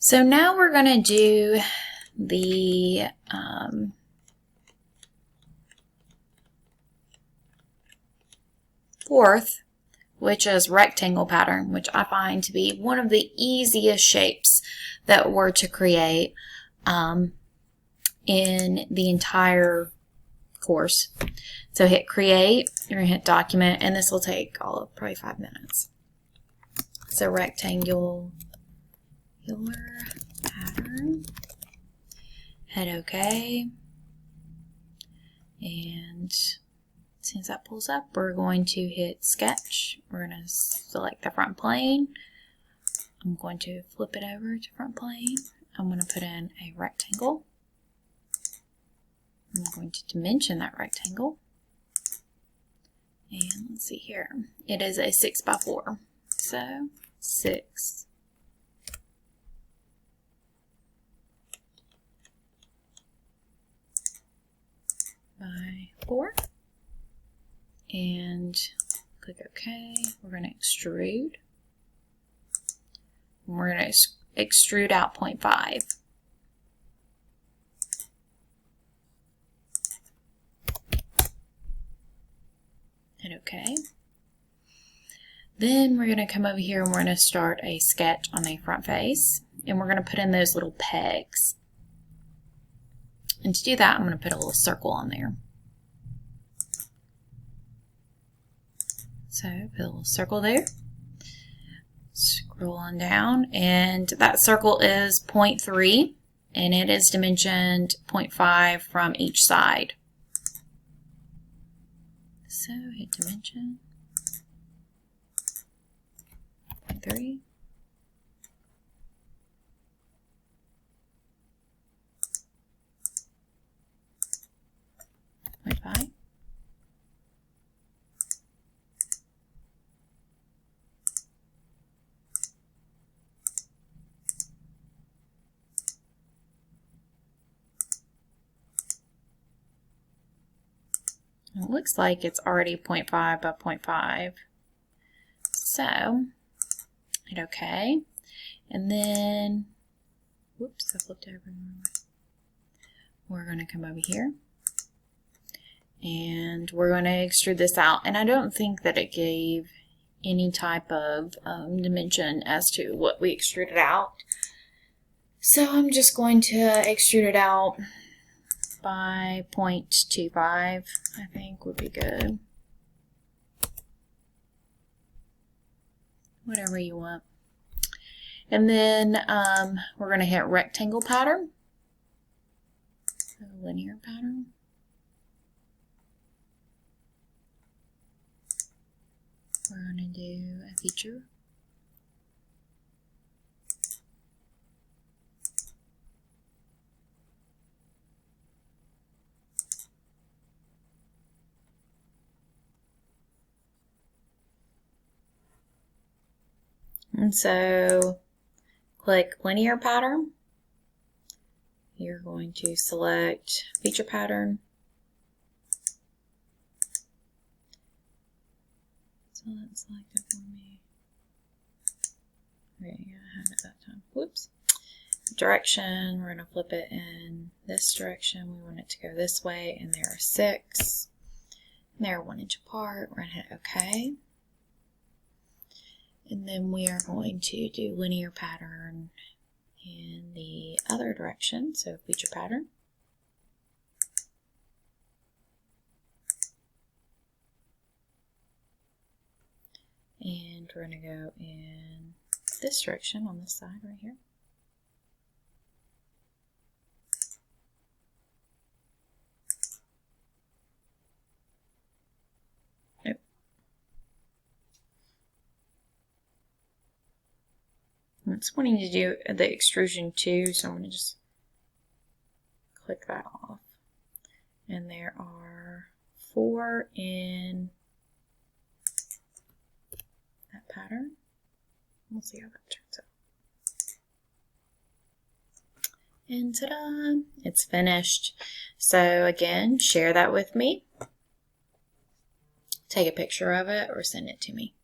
So now we're going to do the fourth, which is rectangle pattern, which I find to be one of the easiest shapes that we're to create in the entire course. So hit create, you're going to hit document, and this will take all of probably 5 minutes. So rectangular pattern, hit OK, and as soon as that pulls up, we're going to hit sketch. We're going to select the front plane. I'm going to flip it over to front plane. I'm going to put in a rectangle. I'm going to dimension that rectangle. And let's see here. It is a 6x4. So 6 by 4. And click OK. We're going to extrude. And we're going to extrude out 0.5. Hit OK. Then we're going to come over here and we're going to start a sketch on the front face. And we're going to put in those little pegs. And to do that, I'm going to put a little circle on there. So put a little circle there. Scroll on down, and that circle is 0.3, and it is dimensioned 0.5 from each side. So hit dimension 0.3. It looks like it's already 0.5 by 0.5. So, hit OK. And then, whoops, I flipped over. We're going to come over here. And we're going to extrude this out. And I don't think that it gave any type of dimension as to what we extruded out. So I'm just going to extrude it out by 0.25, I think would be good. Whatever you want. And then we're going to hit rectangle pattern, so linear pattern. We're going to do a feature. And so click linear pattern. You're going to select feature pattern. So let's select it for me. Okay, yeah, I had it that time. Whoops. Direction, we're going to flip it in this direction. We want it to go this way, and there are 6. And they're 1 inch apart. We're going to hit OK. And then we are going to do linear pattern in the other direction, so feature pattern. And we're going to go in this direction on this side right here. Nope. It's wanting to do the extrusion too, so I'm going to just click that off. And there are 4 in that pattern. We'll see how that turns out. And ta-da! It's finished. So again, share that with me. Take a picture of it or send it to me.